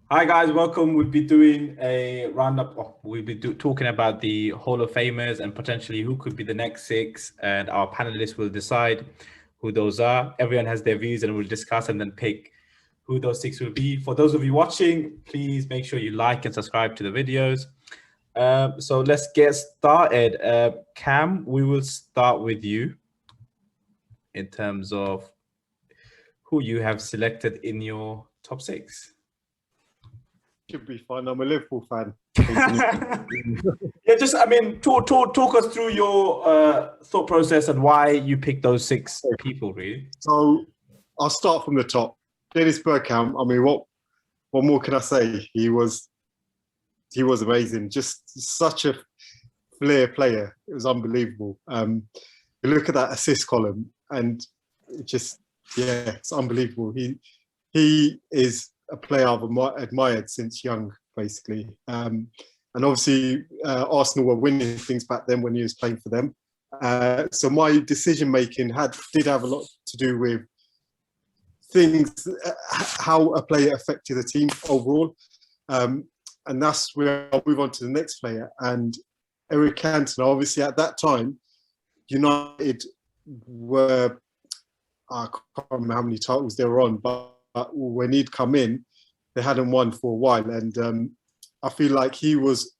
Hi guys, welcome. We'll be doing a roundup. We'll be talking about the Hall of Famers and potentially who could be the next six, and our panelists will decide who those are. Everyone has their views, and we'll discuss and then pick who those six will be. For those of you watching, please make sure you like and subscribe to the videos. So let's get started. Cam, we will start with you in terms of who you have selected in your top six. Should be fun. I'm a Liverpool fan. Yeah, just talk us through your thought process and why you picked those six people, really. So I'll start from the top. Dennis Bergkamp. I mean, what more can I say? He was amazing. Just such a flair player. It was unbelievable. You look at that assist column, and it's unbelievable. He is a player I've admired since young, basically. And obviously, Arsenal were winning things back then when he was playing for them. So my decision making did have a lot to do with things, how a player affected the team overall. And that's where I'll move on to the next player. And Eric Cantona, obviously at that time, United were, I can't remember how many titles they were on, but when he'd come in, they hadn't won for a while. And I feel like he was,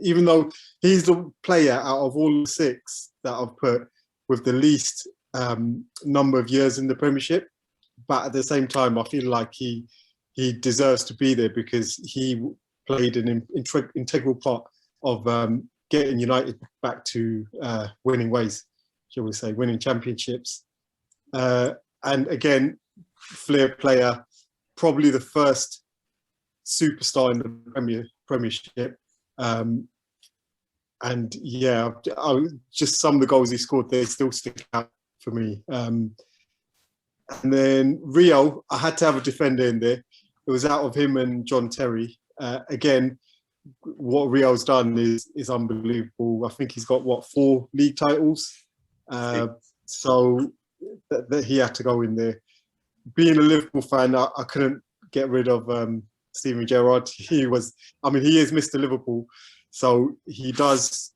even though he's the player out of all the six that I've put with the least number of years in the Premiership, but at the same time, I feel like he deserves to be there because he played an integral part of getting United back to winning ways, shall we say, winning championships. And again, flair player, probably the first superstar in the Premiership. And yeah, just some of the goals he scored, they still stick out for me. And then Rio, I had to have a defender in there. It was out of him and John Terry. Again, what Rio's done is unbelievable. I think he's got 4 league titles. So that he had to go in there. Being a Liverpool fan, I couldn't get rid of Steven Gerrard. He is Mr. Liverpool, so he does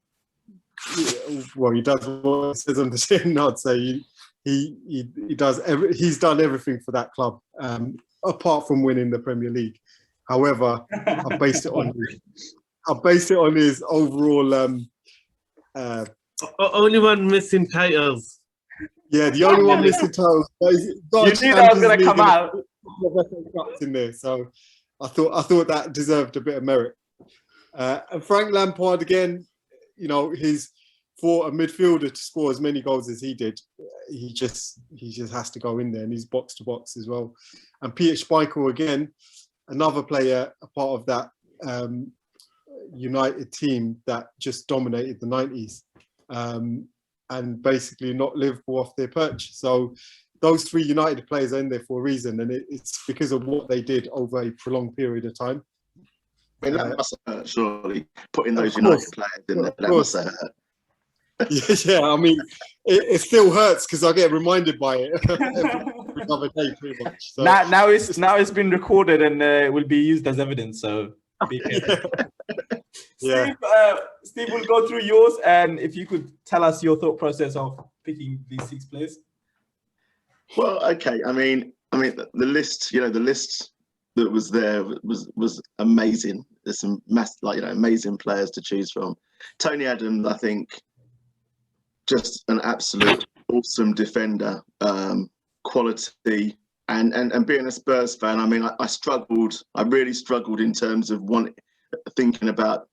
what he says on the tin. I'd say he does. He's done everything for that club, apart from winning the Premier League. However, I based it on his overall. Only one missing titles. Yeah, the only one missing titles. You knew that was going to come out in there, so I thought that deserved a bit of merit. And Frank Lampard again, he's for a midfielder to score as many goals as he did. He just has to go in there, and he's box to box as well. And Peter Schmeichel again, another player, a part of that United team that just dominated the 90s. And basically not Liverpool off their perch. So those 3 United players are in there for a reason, and it's because of what they did over a prolonged period of time. I mean, that must hurt, surely, putting those United players in there. That must hurt. Yeah, I mean, it still hurts because I get reminded by it every other day, pretty much. So. Now it's been recorded and it will be used as evidence. So be careful. Yeah. Steve, we'll go through yours, and if you could tell us your thought process of picking these 6 players. Well, okay. I mean, the list, the list that was there was amazing. There's some amazing players to choose from. Tony Adams, I think, just an absolute awesome defender, quality, and being a Spurs fan, I mean, I really struggled in terms of thinking about,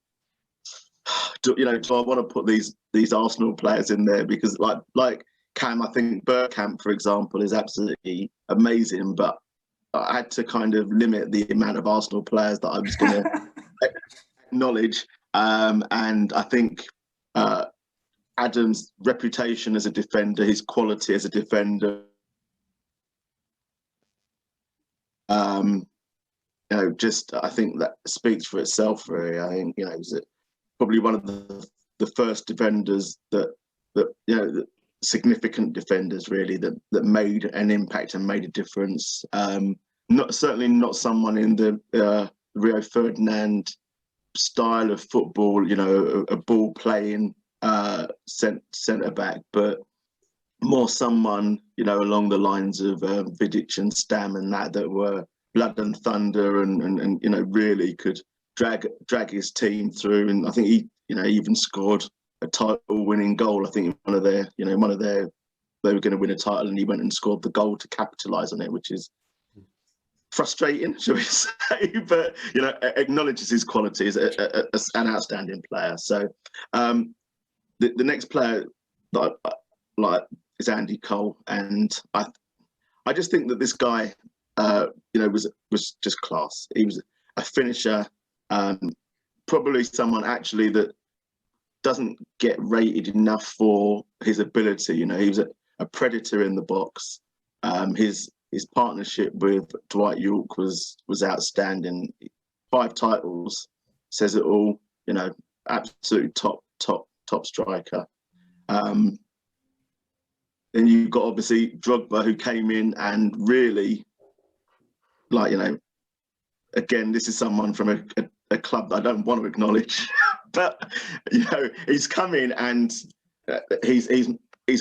do I want to put these Arsenal players in there, because like Cam, I think Bergkamp, for example, is absolutely amazing, but I had to kind of limit the amount of Arsenal players that I was going to acknowledge. And I think Adams' reputation as a defender, his quality as a defender, I think that speaks for itself. Really, I think he's probably one of the first defenders that significant defenders really that made an impact and made a difference. Certainly not someone in the Rio Ferdinand style of football, you know, a ball playing centre back, but more someone, you know, along the lines of Vidic and Stam and that were blood and thunder and you know, really could drag his team through. And I think he, you know, even scored a title-winning goal. I think one of their they were going to win a title, and he went and scored the goal to capitalise on it, which is frustrating, shall we say? But you know, acknowledges his qualities as an outstanding player. So the next player that I like is Andy Cole, and I just think that this guy, you know, was just class. He was a finisher, probably someone actually that doesn't get rated enough for his ability. You know, he was a predator in the box. His partnership with Dwight York was outstanding. 5 titles says it all. You know, absolute top striker. Then you've got obviously Drogba, who came in and really, like, you know, again, this is someone from a club that I don't want to acknowledge, but you know, he's come in and he's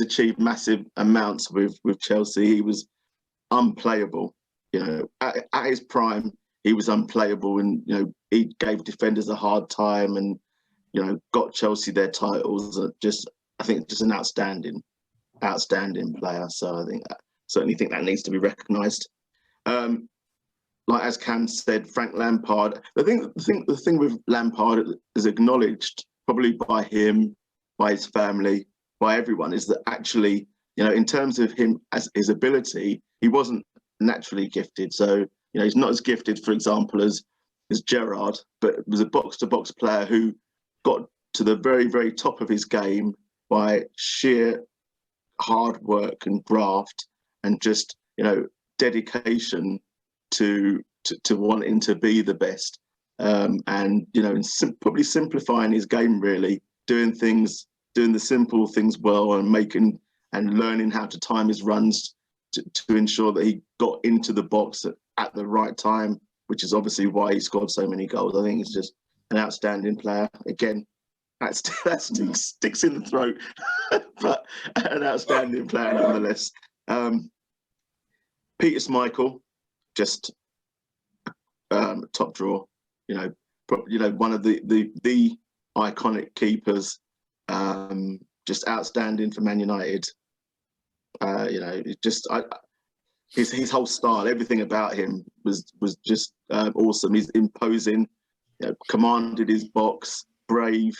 achieved massive amounts with Chelsea. He was unplayable, you know, at his prime. He was unplayable, and you know, he gave defenders a hard time, and you know, got Chelsea their titles. I think just an outstanding player. So certainly think that needs to be recognised. Like as Cam said, Frank Lampard. I think the thing with Lampard is acknowledged probably by him, by his family, by everyone, is that actually, you know, in terms of him as his ability, he wasn't naturally gifted. So you know, he's not as gifted, for example, as Gerrard, but was a box-to-box player who got to the very, very top of his game by sheer hard work and graft and just, you know, dedication to wanting to be the best, and you know, and probably simplifying his game, really doing the simple things well, and learning how to time his runs to ensure that he got into the box at the right time, which is obviously why he scored so many goals. I think he's just an outstanding player. Again, that sticks in the throat, but an outstanding player nonetheless. Peter Schmeichel, just top drawer. You know, one of the iconic keepers. Just outstanding for Man United. You know, it just his whole style, everything about him was just awesome. He's imposing, you know, commanded his box, brave,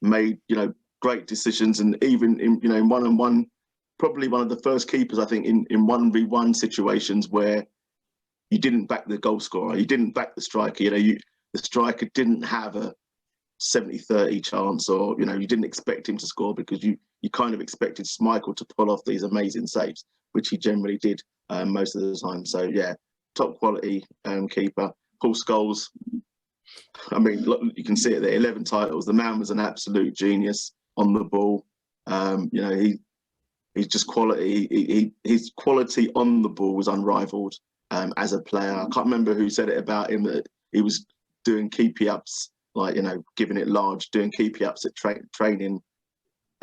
made, you know, great decisions, and even in, you know, in one-on-one, probably one of the first keepers, I think, in 1v1 situations where you didn't back the goal scorer, you didn't back the striker. You know, the striker didn't have a 70-30 chance, or you know, you didn't expect him to score because you kind of expected Schmeichel to pull off these amazing saves, which he generally did most of the time. So yeah, top quality keeper. Paul Scholes, I mean, look, you can see it there, 11 titles. The man was an absolute genius on the ball. You know, he's just quality. His quality on the ball was unrivaled as a player. I can't remember who said it about him, that he was doing keepy ups, like, you know, giving it large, doing keepy ups at training,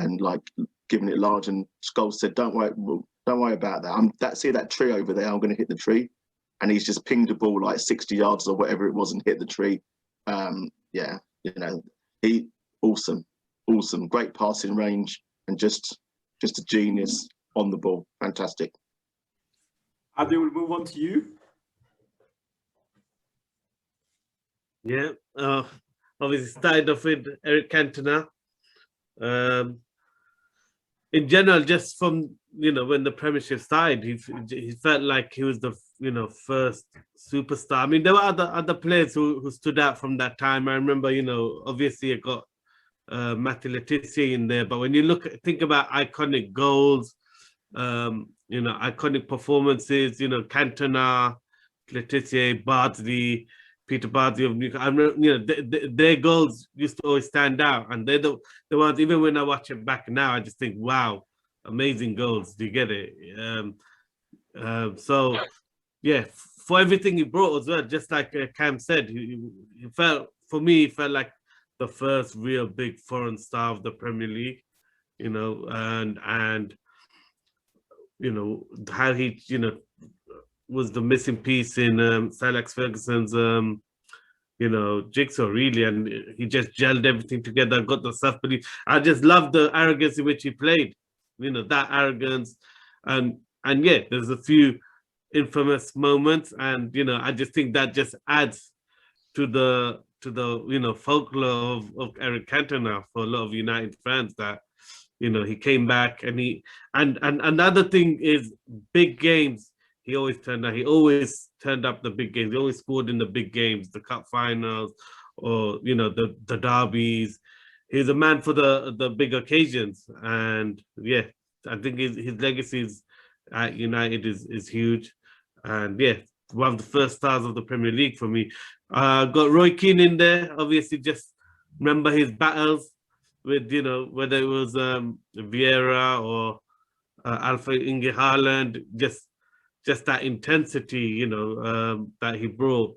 and like giving it large. And Scholes said, "Don't worry about that. See that tree over there? I'm going to hit the tree." And he's just pinged the ball like 60 yards or whatever it was and hit the tree. Yeah, you know, he awesome, great passing range, and just a genius on the ball. Fantastic. Adi, we'll move on to you. Yeah, obviously started off with Eric Cantona. In general, just from, you know, when the Premiership started, he felt like he was the, you know, first superstar. I mean, there were other players who stood out from that time. I remember, you know, obviously it got Matty Letizia in there, but when you think about iconic goals, you know, iconic performances, you know, Cantona, Letizia, Bardsley, Peter Bardsley of Newcastle. I remember, you know, their goals used to always stand out, and they're the ones. Even when I watch it back now, I just think, wow, amazing goals. Do you get it? So, yeah, for everything he brought as well, just like Cam said, he felt, for me, he felt like the first real big foreign star of the Premier League, you know, and you know, how he, you know, was the missing piece in Sir Alex Ferguson's, you know, jigsaw really, and he just gelled everything together, got the self-belief. I just love the arrogance in which he played, you know, that arrogance, and yeah, there's a few infamous moments, and you know, I just think that just adds to the you know, folklore of Eric Cantona for a lot of United fans, that you know, he came back, and and another thing is big games. He always turned up. He always turned up the big games. He always scored in the big games, the cup finals, or you know, the derbies. He's a man for the big occasions, and yeah, I think his legacy at United is huge, and yeah, one of the first stars of the Premier League for me. Got Roy Keane in there, obviously. Just remember his battles with, you know, whether it was Vieira or Alpha Inge Haaland, just that intensity, you know, that he brought,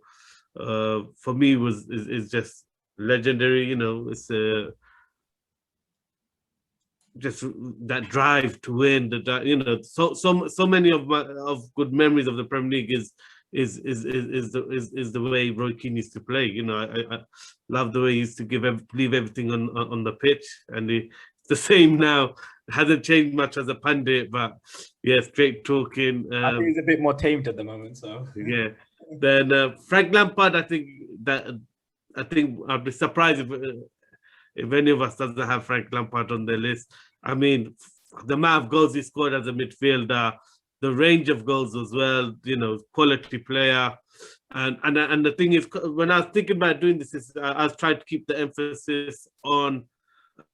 for me is just legendary. You know, it's just that drive to win. You know, so many of good memories of the Premier League is the way Roy Keane used to play. You know, I love the way he used to leave everything on the pitch, and it's the same now. It hasn't changed much as a pundit, but yeah, straight talking. I think he's a bit more tamed at the moment. So yeah. Then Frank Lampard, I think I'd be surprised if any of us doesn't have Frank Lampard on their list. I mean, the amount of goals he scored as a midfielder, the range of goals as well, you know, quality player. And the thing is, when I was thinking about doing this, I was trying to keep the emphasis on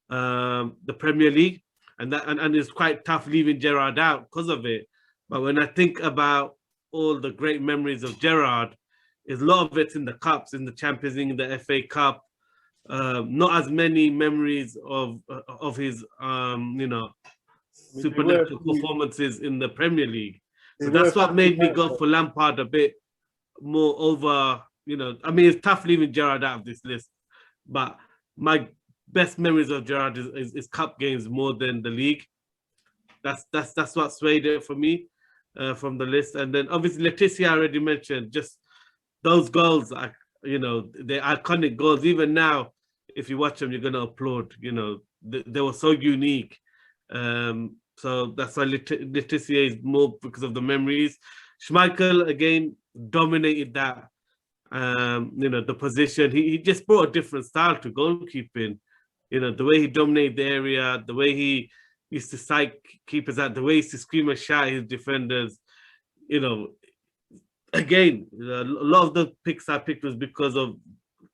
the Premier League, and it's quite tough leaving Gerrard out because of it. But when I think about all the great memories of Gerrard, a lot of it's in the cups, in the Champions League, in the FA Cup. Not as many memories of his you know, supernatural performances in the Premier League. So that's what made me go for Lampard a bit more over, you know, I mean, it's tough leaving Gerrard out of this list, but my best memories of Gerrard is cup games more than the league. That's what swayed it for me from the list. And then obviously Letitia already mentioned, just those goals, you know, the iconic goals. Even now, if you watch them, you're gonna applaud. You know, they were so unique. So that's why Letitia is more because of the memories. Schmeichel again dominated that. You know, the position. He just brought a different style to goalkeeping. You know, the way he dominated the area, the way he used to psych keepers out, the way he used to scream and shout his defenders. You know, again, a lot of the picks I picked was because of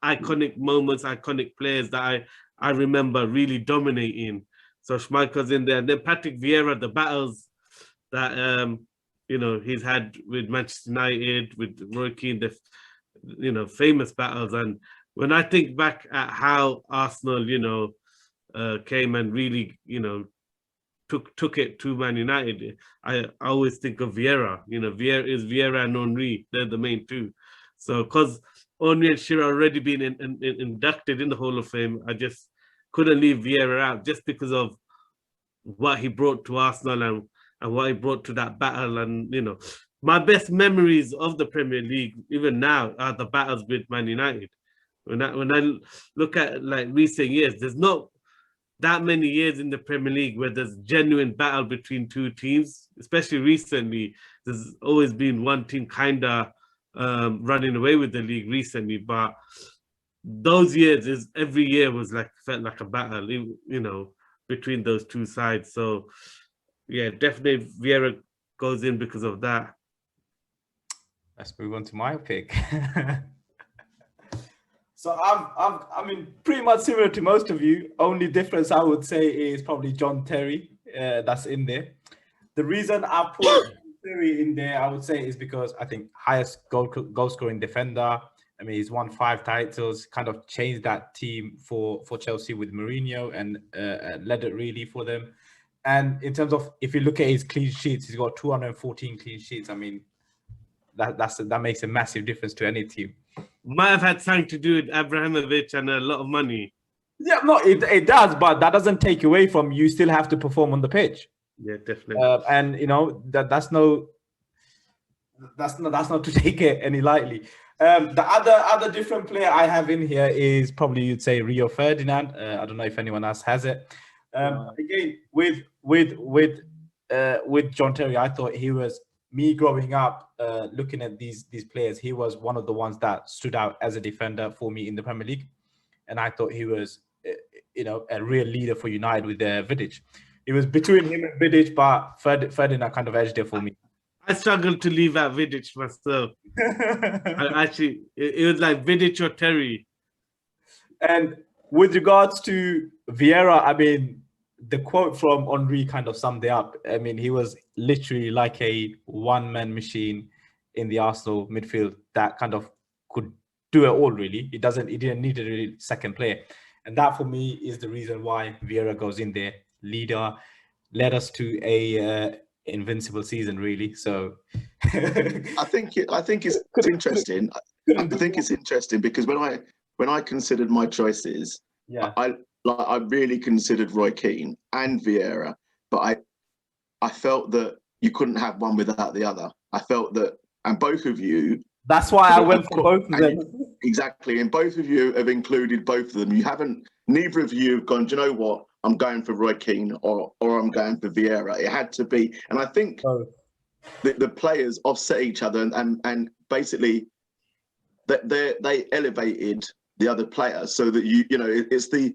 iconic moments, iconic players that I remember really dominating. So Schmeichel's in there. And then Patrick Vieira, the battles that you know, he's had with Manchester United, with Roy Keane, the, you know, famous battles. And when I think back at how Arsenal, you know, came and really, you know, took it to Man United, I always think of Vieira. You know, Vieira and Henry, they're the main two. So because Henry and Shearer already been inducted in the Hall of Fame, I just couldn't leave Vieira out just because of what he brought to Arsenal and what he brought to that battle. And, you know, my best memories of the Premier League, even now, are the battles with Man United. When I look at like recent years, there's not that many years in the Premier League where there's genuine battle between two teams, especially recently. There's always been one team kind of running away with the league recently, but those years every year was like, felt like a battle, you know, between those two sides. So yeah, definitely Vieira goes in because of that. Let's move on to my pick. So I mean, pretty much similar to most of you. Only difference I would say is probably John Terry. That's in there. The reason I put Terry in there, I would say, is because I think highest goal scoring defender. I mean, he's won 5 titles, kind of changed that team for Chelsea with Mourinho, and led it really for them. And in terms of, if you look at his clean sheets, he's got 214 clean sheets. I mean, that makes a massive difference to any team. Might have had something to do with Abramovich and a lot of money. Yeah, no, it does, but that doesn't take away from you still have to perform on the pitch. Yeah, definitely. And you know that's not to take it any lightly. The other different player I have in here is probably you'd say Rio Ferdinand. I don't know if anyone else has it. Again, with John Terry, I thought he was, me growing up, looking at these players, he was one of the ones that stood out as a defender for me in the Premier League, and I thought he was, a real leader for United with Vidic. It was between him and Vidic, but Ferdinand kind of edged it for me. I struggled to leave out Vidic myself. It was like Vidic or Terry. And with regards to Vieira, I mean, the quote from Henry kind of summed it up. I mean, he was literally like a one-man machine in the Arsenal midfield that kind of could do it all, really. He didn't need a really second player. And that, for me, is the reason why Vieira goes in there. Leader, led us to a invincible season, really. So I think it's interesting. I think it's interesting because when I considered my choices, yeah, I really considered Roy Keane and Vieira, but I felt that you couldn't have one without the other. I felt that, and both of you. That's why I went for both of them. Exactly, and both of you have included both of them. Neither of you have gone, do you know what? I'm going for Roy Keane or I'm going for Vieira. It had to be, and I think the players offset each other, and basically they elevated the other player so that it's the.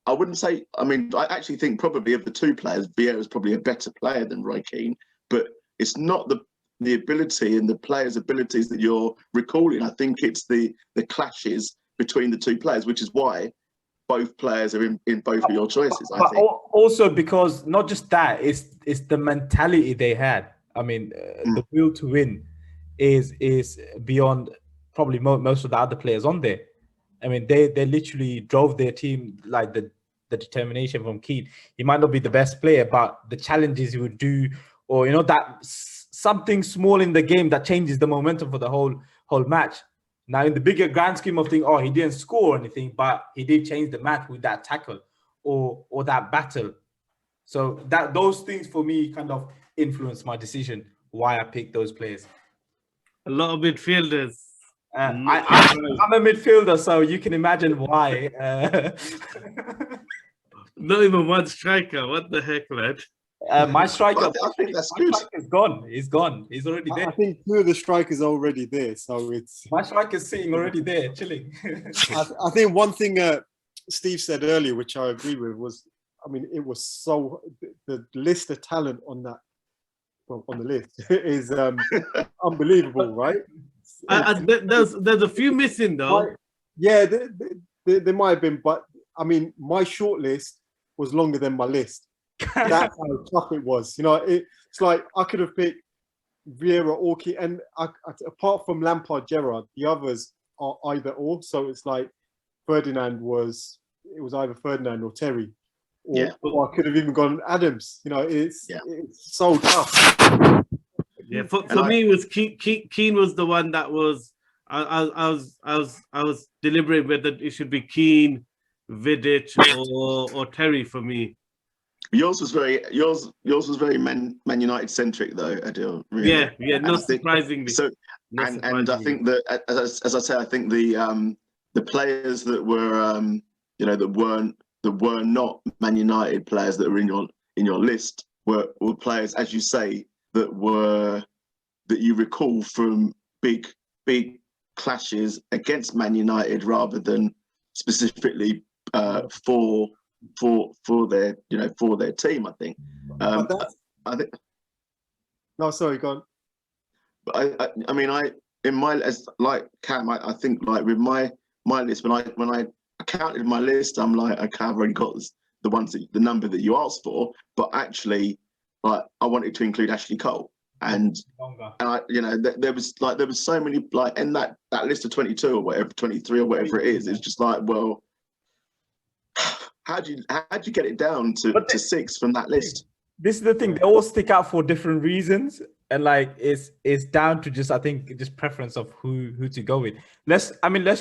I wouldn't say. I mean, I actually think probably of the two players, Vieira is probably a better player than Roy Keane, but it's not the ability and the players' abilities that you're recalling. I think it's the clashes between the two players, which is why both players are in both of your choices. I think also because not just that, it's the mentality they had. I mean, the will to win is beyond probably most of the other players on there. I mean, they literally drove their team, like the determination from Keane. He might not be the best player, but the challenges he would do, or that something small in the game that changes the momentum for the whole match. Now, in the bigger grand scheme of things, he didn't score or anything, but he did change the match with that tackle or that battle. So those things for me kind of influenced my decision why I picked those players. A lot of midfielders. I'm a midfielder, so you can imagine why. Not even one striker. What the heck, man? My striker, I think that's good. Is gone. He's gone. He's already there. I think two of the strikers are already there, so it's. My striker's sitting already there, chilling. I think one thing Steve said earlier, which I agree with, was, I mean, it was so the list of talent on that, on the list is unbelievable, right? There's a few missing though. Yeah, there might have been, but I mean, my short list was longer than my list. That's how tough it was. It's like I could have picked Vieira or Keane, and apart from Lampard, Gerrard, the others are either or. So it's like Ferdinand was either Ferdinand or Terry, or I could have even gone Adams. It's so tough. Yeah, for me, it was Keane was the one that was. I was deliberating whether it should be Keane, Vidic, or Terry for me. Yours was very Man United centric though, Adil. Really. Yeah, not surprisingly. So, and I think that as I say, I think the players that were that were not Man United players that were in your list were players, as you say, that you recall from big clashes against Man United rather than specifically for their team. I think. I think. No, sorry, go on. But I mean, in my, as like Cam, I think like with my list, when I counted my list, I'm like, okay, I've already got the number that you asked for, but actually, like, I wanted to include Ashley Cole, and I, there was so many, like, in that list of 22 or whatever, 23 or whatever it is, it's just like, well, how'd you get it down to 6 from that list? This is the thing, they all stick out for different reasons. and like it's down to just, I think, just preference of who to go with. Let's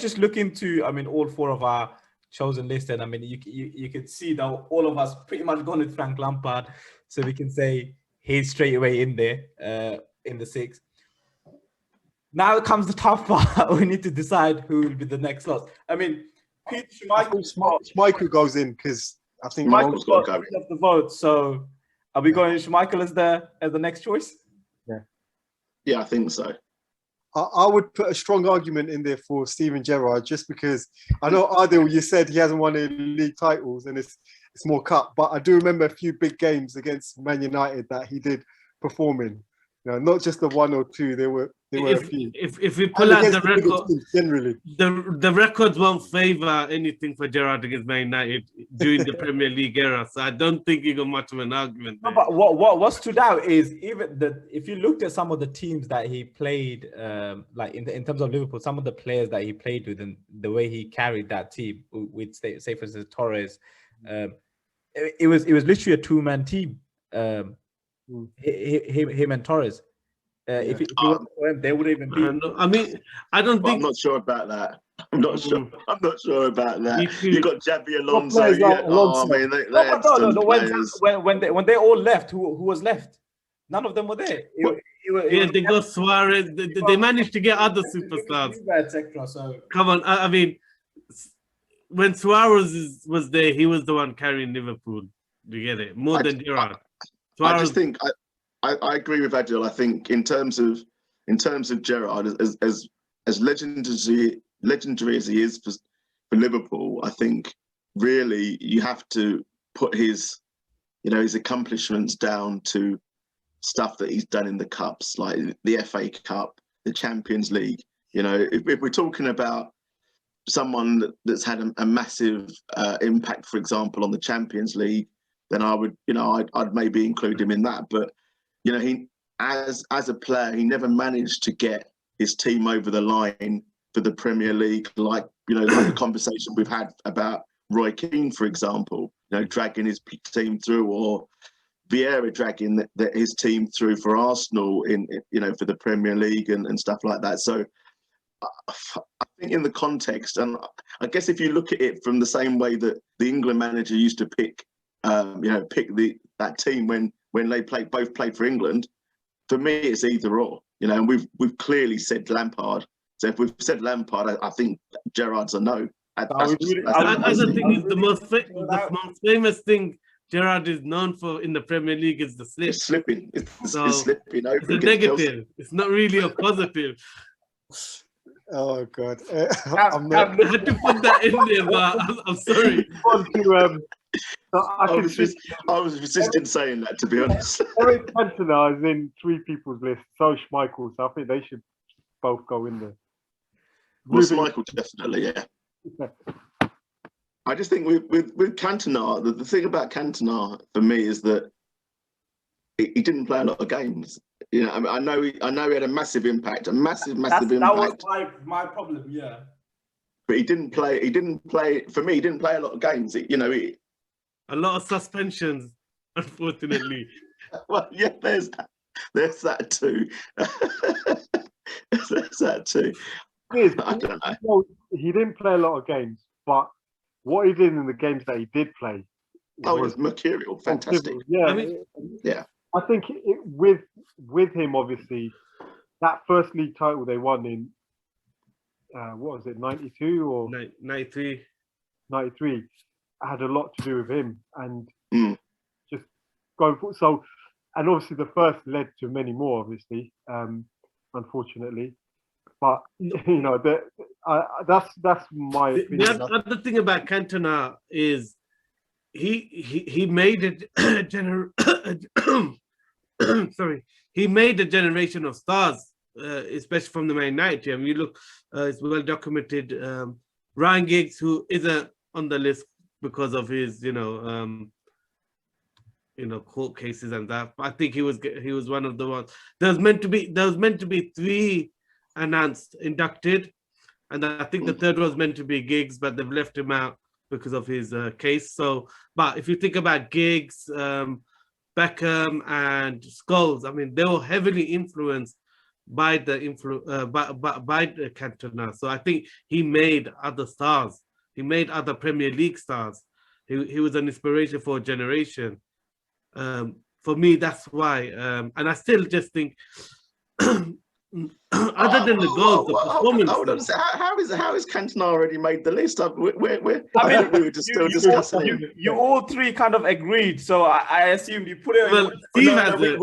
just look into, all four of our chosen list, and you could see that all of us pretty much gone with Frank Lampard, so we can say he's straight away in there, in the 6. Now comes the tough part. We need to decide who will be the next slot. Pete Schmeichel goes in because I think Michael's got to go of the vote. So are we going Schmeichel as the next choice? Yeah, I think so. I would put a strong argument in there for Steven Gerrard, just because I know, Adil, you said he hasn't won any league titles and it's more cup, but I do remember a few big games against Man United that he did perform in. Not just the 1 or 2. There were a few. If we pull out the record, generally, the records won't favour anything for Gerrard against Man United during the Premier League era. So I don't think you got much of an argument there. No, but what stood out is if you looked at some of the teams that he played, like in terms of Liverpool, some of the players that he played with and the way he carried that team with, say for instance, Torres, it was literally a 2-man team. Him and Torres. If it wasn't for him, they wouldn't even be. I don't think. I'm not sure about that. I'm not sure about that. You got Javi Alonso. When they all left, who was left? None of them were there. They got Suarez. They managed to get other superstars. So come on, when Suarez was there, he was the one carrying Liverpool. You get it? More than Gerrard. I just think I agree with Adil. I think in terms of Gerrard, as legendary as he is for Liverpool, I think really you have to put his accomplishments down to stuff that he's done in the cups, like the FA Cup, the Champions League. If we're talking about someone that's had a massive impact, for example, on the Champions League, then I would, I'd maybe include him in that. But, he, as a player, he never managed to get his team over the line for the Premier League, like the conversation we've had about Roy Keane, for example, dragging his team through, or Vieira dragging his team through for Arsenal for the Premier League and stuff like that. So I think in the context, and I guess if you look at it from the same way that the England manager used to pick that team when they both played for England, for me it's either or. And we've clearly said Lampard. So if we've said Lampard, I think Gerrard's a no. I don't think it's the most famous thing Gerrard is known for in the Premier League is the slip. It's slipping. It's slipping over. It's a negative. It's not really a positive. Oh God! I had to put that in there, but I'm sorry. I was resisting saying that, to be honest. Eric Cantona is in 3 people's list. So Schmeichel, so I think they should both go in there. Well, Schmeichel definitely, yeah. I just think with Cantona, the thing about Cantona for me is that he didn't play a lot of games. I know he had a massive impact, massive impact. That was my problem, yeah. But he didn't play. For me, he didn't play a lot of games. A lot of suspensions, unfortunately. Well, yeah, there's that too. There's that too. I don't know. He didn't play a lot of games, but what he did in the games that he did play, it was mercurial, fantastic. Yeah, I think with him, obviously, that first league title they won in what was it, 92 or 93? 93 had a lot to do with him and just going for so. And obviously, the first led to many more, obviously, unfortunately. But that's my opinion. The other thing about Cantona is he made he made a generation of stars, especially from the Man United team. You look, it's well documented. Ryan Giggs, who isn't on the list because of his court cases and that. But I think he was one of the ones. There was meant to be 3 announced inducted, and I think the third was meant to be Giggs, but they've left him out because of his case. So, but if you think about Giggs, Beckham and Scholes. I mean, they were heavily influenced by the by the Cantona. So I think he made other stars. He made other Premier League stars. He was an inspiration for a generation. For me, that's why. And I still just think, other than the goals, the performance. Hold on. How is Cantona already made the list? We were just still discussing him. You all three kind of agreed, so I assumed you put it. Well, Steve has it.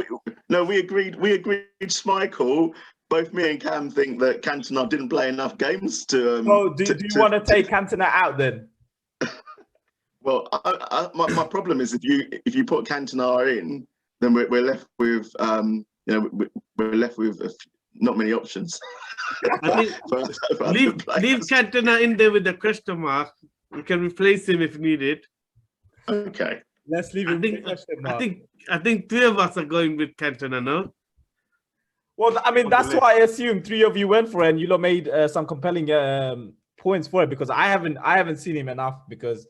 We agreed. Schmeichel. Both me and Cam think that Cantona didn't play enough games to. So do you want to take Cantona out then? Well, my problem is if you put Cantona in, then we're left with we're left with not many options. I think leave Cantona in there with the question mark. We can replace him if needed. Okay. Let's leave him with the question mark. I think three of us are going with Cantona, no? Well, I mean, that's what I assumed three of you went for, and you lot made some compelling points for it, because I haven't seen him enough, because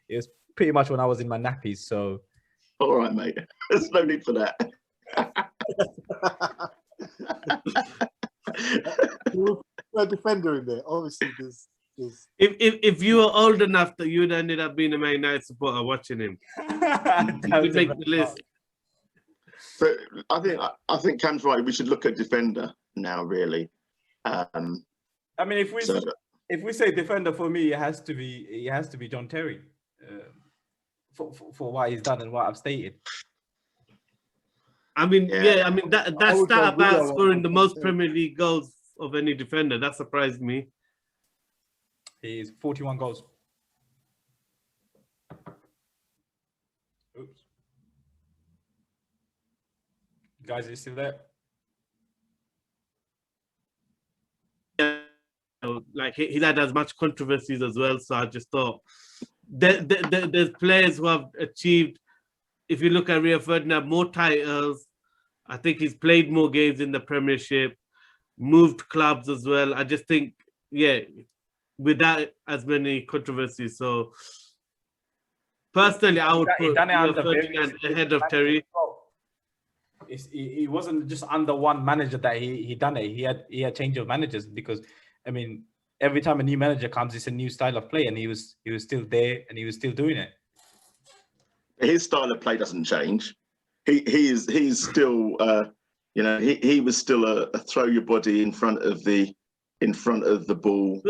it was pretty much when I was in my nappies. So, all right, mate. There's no need for that. A defender in there, obviously. There's... If you were old enough that you'd ended up being a Man United supporter watching him, you'd make the list. So I think Cam's right. We should look at defender now, really. I mean, if we say defender, for me, it has to be John Terry, for what he's done and what I've stated. I mean, I mean that stat about scoring the most Premier League goals of any defender, that surprised me. He's 41 goals. Oops. Guys, are you still there? Yeah, like he's had as much controversies as well. So I just thought there's players who have achieved. If you look at Rio Ferdinand, more titles. I think he's played more games in the Premiership, moved clubs as well. I just think, without as many controversies. So personally, I would put Rio Ferdinand ahead of Terry. He wasn't just under one manager that he done it. He had change of managers, because I mean, every time a new manager comes, it's a new style of play, and he was still there and he was still doing it. His style of play doesn't change. He's still he was still a throw your body in front of the ball,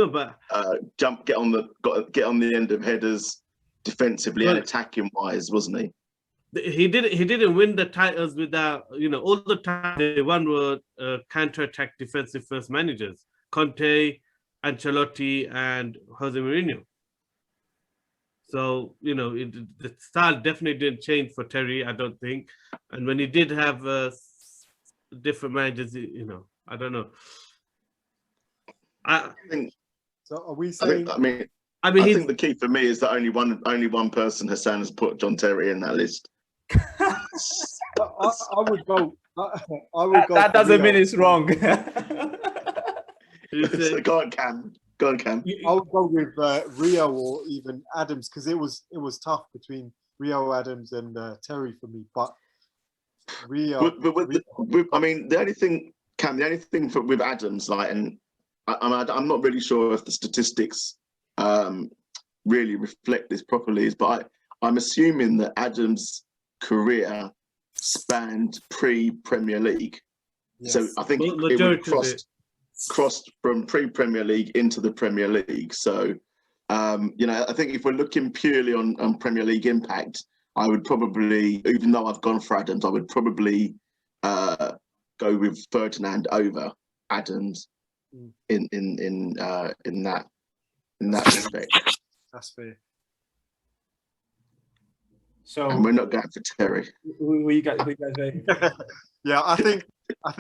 jump, get on the end of headers, defensively and attacking wise, wasn't he? He didn't win the titles without, all the time they won were counter-attack defensive first managers, Conte, Ancelotti and Jose Mourinho. So, the style definitely didn't change for Terry, I don't think. And when he did have different managers, I don't know. I think. So are we saying? I think the key for me is that only one person, Hassan, has put John Terry in that list. I would go. That doesn't mean it's wrong. So go on, Cam. I would go with Rio or even Adams, because it was tough between Rio, Adams, and Terry for me. But Rio. I mean, the only thing, Cam, with Adams, like, and I'm not really sure if the statistics really reflect this properly, but I'm assuming that Adams' career spanned pre-Premier League. Yes. So I think it would crossed from pre-Premier League into the Premier League. So, I think if we're looking purely on Premier League impact, I would probably, even though I've gone for Adams, I would probably go with Ferdinand over Adams in that respect. That's fair. So, and we're not going for Terry. Who you guys voting? Yeah, I think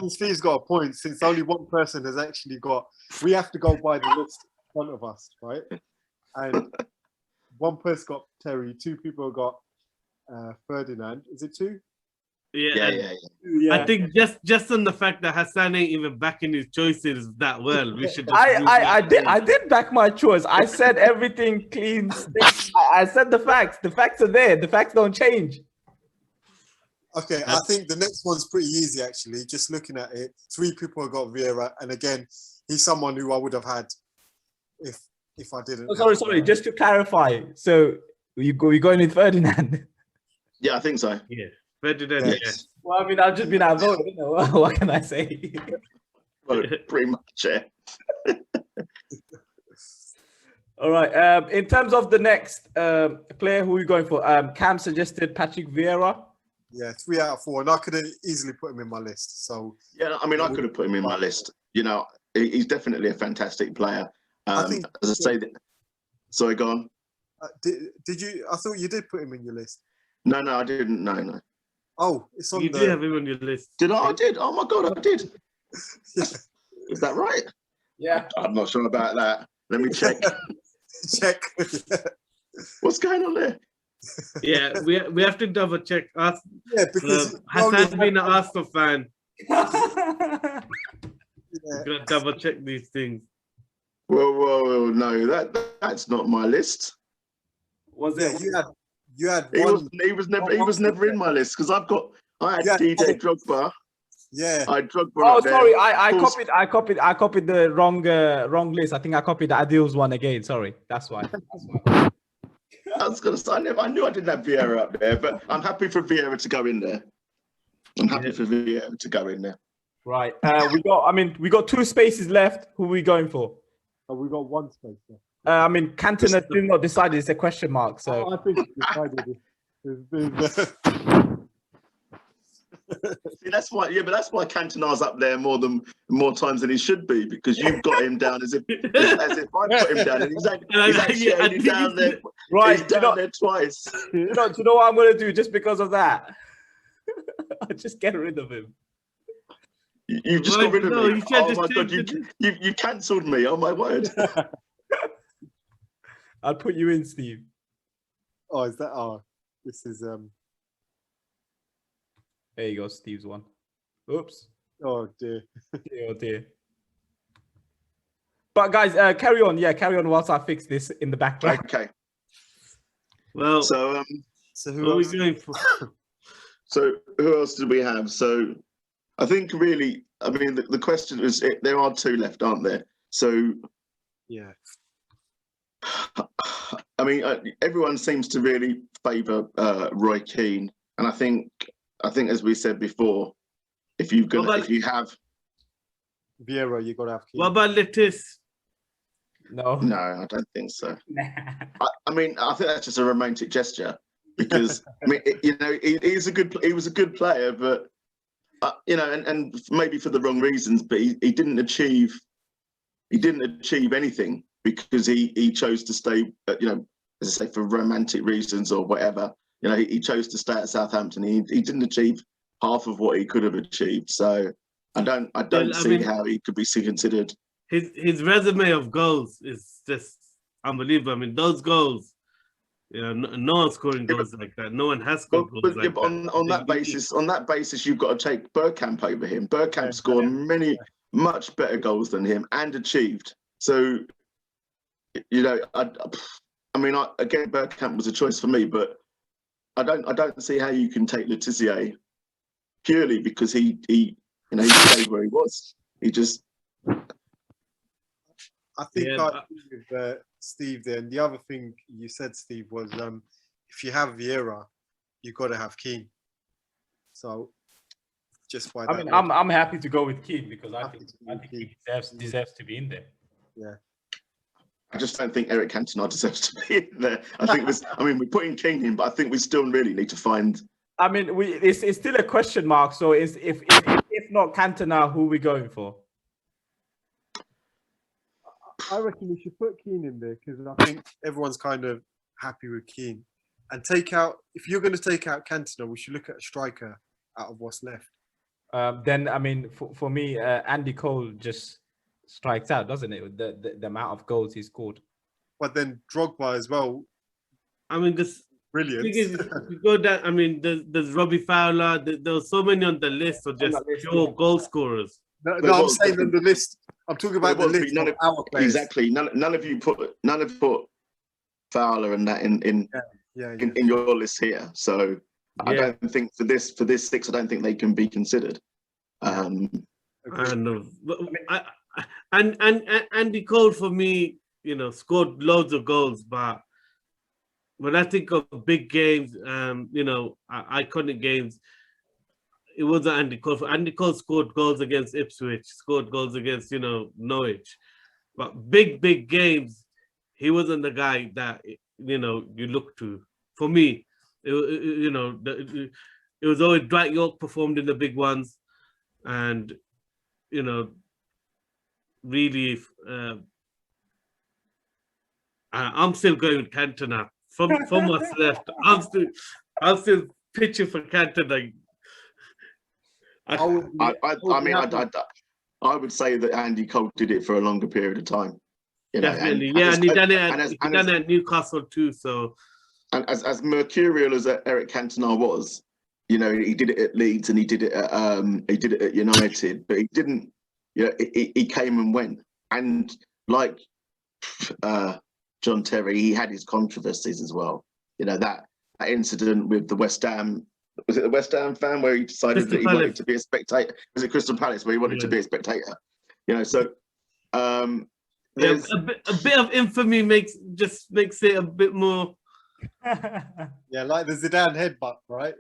Steve's got a point, since only one person has actually got. We have to go by the list in front of us, right? And one person got Terry, two people got Ferdinand. Is it two? Yeah. I think just on the fact that Hassan ain't even backing his choices that well, we should. I did back my choice. I said everything clean. I said the facts. The facts are there. The facts don't change. Okay, I think the next one's pretty easy actually. Just looking at it, 3 people have got Vieira, and again, he's someone who I would have had if I didn't. Oh, sorry. Just to clarify, so you going with Ferdinand? Yeah, I think so. Yeah, Ferdinand. Yes. Yes. Well, I mean, I've just been outvoted. You know, what can I say? Well, pretty much, yeah. All right. In terms of the next player, who are you going for? Cam suggested Patrick Vieira. Yeah, 3 out of 4, and I could have easily put him in my list. So Yeah, I mean, I could have put him in my list. You know, he's definitely a fantastic player. I think, as I say, sorry, go on. did you? I thought you did put him in your list. No, I didn't. No. Oh, it's on You the. do have him on your list. Did I? I did. Oh my God, I did. Yeah. Is that right? Yeah. I'm not sure about that. Let me check. Check. What's going on there? Yeah, we have to double check. Yeah, because Hassan's been an Arsenal fan. yeah. We're gonna double check these things. Whoa, no, that's not my list. Was Yeah, it? you had He one. was never in my list because I had Yeah. DJ Drogba. Yeah. I had Drogba. Oh, up there. sorry. I Of course. copied the wrong list. I think I copied the Adil's one again. Sorry, that's why. I was gonna say I knew I didn't have Vieira up there, but I'm happy for Vieira to go in there. I'm happy for Vieira to go in there. Right. We got 2 spaces left. Who are we going for? Oh, we got 1 space there. I mean, Cantona has still not decided. It's a question mark. So I think it's decided. See, that's why. Yeah, but that's why Cantona's up there more times than he should be because you've got him down as if I put him down, and he's actually only down there. right. He's down there twice. Do you know what I'm gonna do just because of that? I'll just get rid of him. You've just Well, got rid of no, me. you should Oh just my God, change you cancelled me. Oh my word. I'll put you in, Steve. Oh, is that? Oh, this is There you go, Steve's one. Oops. Oh dear. Oh dear. But guys, carry on. Yeah, carry on whilst I fix this in the background. Okay. Well, So So who who are we else? going for? So who else did we have? So I think really, I mean, the question is, there are 2 left, aren't there? So, Yeah. I mean, everyone seems to really favour Roy Keane, and I think as we said before, if you have Vieira, you got to have Keane. What about Lettuce? No. no, I don't think so. I mean, I think that's just a romantic gesture because I mean, he was a good player, but and maybe for the wrong reasons, but he didn't achieve anything because he chose to stay, as I say, for romantic reasons or whatever. He chose to stay at Southampton. He didn't achieve half of what he could have achieved. So I don't see how he could be considered. His resume of goals is just unbelievable. I mean, those goals, no one's scoring goals like that. No one has scored goals like that. On that basis, you've got to take Bergkamp over him. Bergkamp scored much better goals than him and achieved. So, I mean, again, Bergkamp was a choice for me, but I don't see how you can take Letizia purely because he stayed where he was. He just. I think I agree with Steve there. And the other thing you said, Steve, was if you have Vieira, you've got to have Keane. So just by that. I mean, I'm happy to go with Keane because I think he deserves to be in there. Yeah. I just don't think Eric Cantona deserves to be in there. We're putting Keane in, but I think we still really need to find. I mean, it's still a question mark. So if not Cantona, who are we going for? I reckon we should put Keane in there because I think Everyone's kind of happy with Keane. And if you're going to take out Cantona, we should look at a striker out of what's left. Then, I mean, for me, Andy Cole just strikes out, doesn't it? With the amount of goals he scored. But then Drogba as well. I mean, this Brilliant. thing is, if you go down, I mean, there's Robbie Fowler. There's so many on the list of just pure goal scorers. No, I'm saying on the list. I'm talking about the list of our players. Exactly. None of you put Fowler and that in your list here. So I don't think for this six, I don't think they can be considered. I know, and Andy Cole for me, you know, scored loads of goals, but when I think of big games, you know, iconic games, it wasn't Andy Cole. Andy Cole scored goals against Ipswich, scored goals against, you know, Norwich, but big games, he wasn't the guy that, you know, you look to. For me, you know, it was always Dwight York performed in the big ones, and you know, really, I'm still going with Cantona. From what's left, I'm still pitching for Cantona. I would say that Andy Cole did it for a longer period of time. You know, definitely, and he done it at Newcastle too. So, and as mercurial as Eric Cantona was, you know, he did it at Leeds and he did it at United, but he didn't. You know, he came and went, and like John Terry, he had his controversies as well. You know, that incident with the West Ham. Was it the West Ham fan where he decided that he wanted to be a spectator? Was it Crystal Palace where he wanted to be a spectator? You know, so there's a bit of infamy makes it a bit more. Yeah, like the Zidane headbutt, right?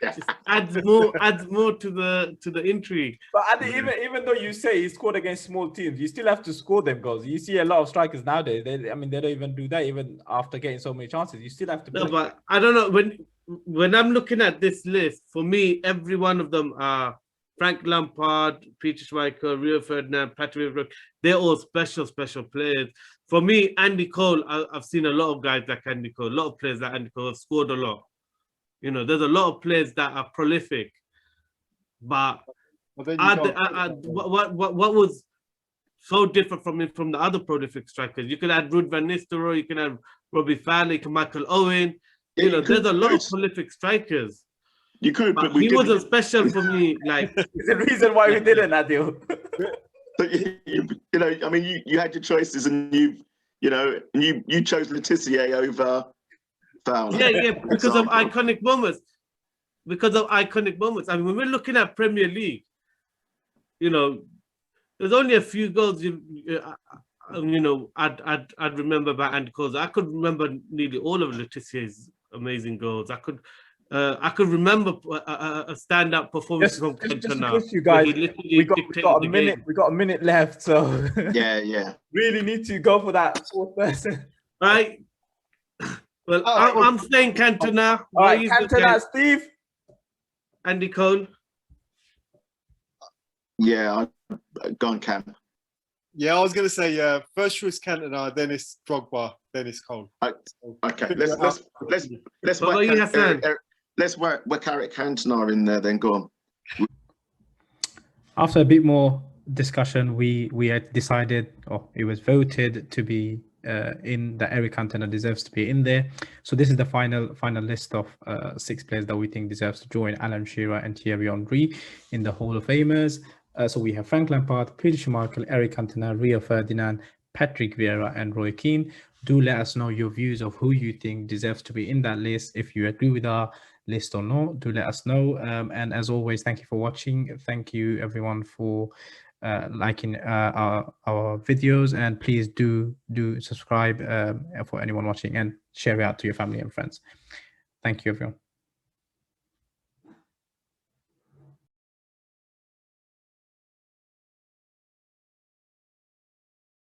just adds more to the intrigue. But even though you say he scored against small teams, you still have to score them goals. You see a lot of strikers nowadays. They don't even do that even after getting so many chances. You still have to. No, but I don't know when I'm looking at this list. For me, every one of them are Frank Lampard, Peter Schmeichel, Rio Ferdinand, Patrick Vieira. They're all special players. For me, Andy Cole, I've seen a lot of guys like Andy Cole, a lot of players like Andy Cole have scored a lot. You know, there's a lot of players that are prolific. But what was so different from the other prolific strikers? You could add Ruud van Nistelrooy, you can add Robbie Fowler, you can Michael Owen. You know, there's a lot of prolific strikers. You could, but he wasn't special for me. Like, it's the reason why we didn't, Adil. But you know, I mean, you had your choices, and you chose Letitia over Fowler. Yeah, because of iconic moments. I mean, when we're looking at Premier League, you know, there's only a few goals I'd remember about Andy Cole. I could remember nearly all of Letitia's amazing goals. I could remember a stand-up performance from Cantona. You guys, we got a minute. We got a minute left, so yeah. Really need to go for that fourth person. Right. Well, I'm saying Cantona. All right, Cantona, Steve. Andy Cole. Yeah, gone Cam. Yeah, I was going to say first choice Cantona, then it's Drogba, then it's Cole. Okay, let's work Eric Cantona in there. Then go on. After a bit more discussion, we had decided, or it was voted to be in that Eric Cantona deserves to be in there. So this is the final list of 6 players that we think deserves to join Alan Shearer and Thierry Henry in the Hall of Famers. So we have Frank Lampard, Peter Schmeichel, Eric Cantona, Rio Ferdinand, Patrick Vieira, and Roy Keane. Do let us know your views of who you think deserves to be in that list. If you agree with our list or not, do let us know. And as always, thank you for watching. Thank you everyone for liking our videos, and please do subscribe for anyone watching, and share it out to your family and friends. Thank you everyone.